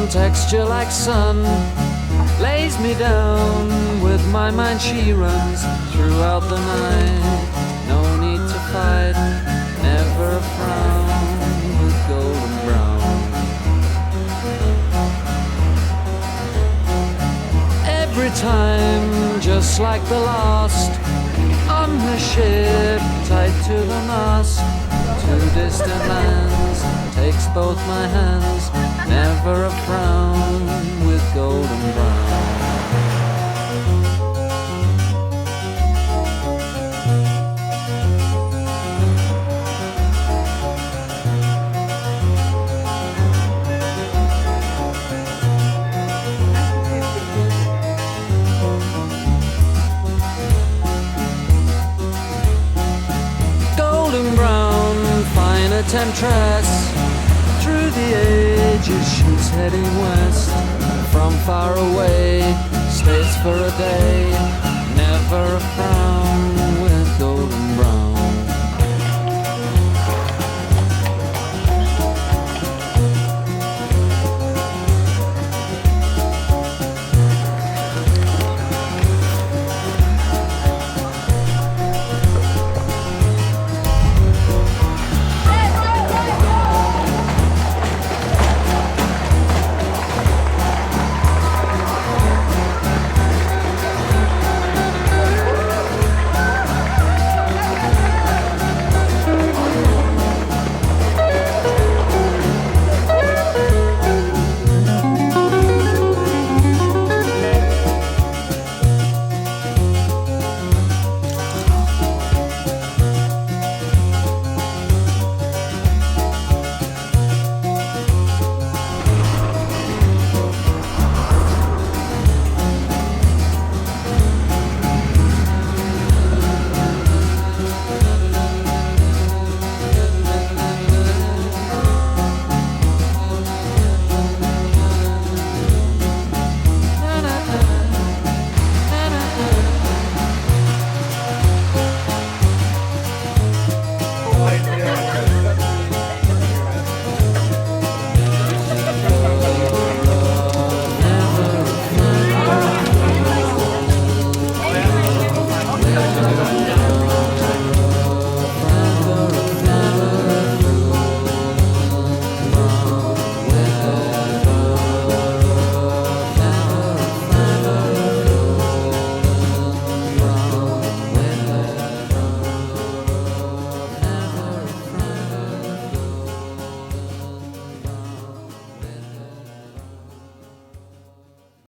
Texture like sun lays me down. With my mind she runs throughout the night. No need to fight, never a frown. With golden brown, every time just like the last. On the ship tied to the mast, to distant lands takes both my hands. Never a frown with golden brown. Golden brown, fine a temptress. Through the ages she's heading west. From far away, stays for a day. Never a frown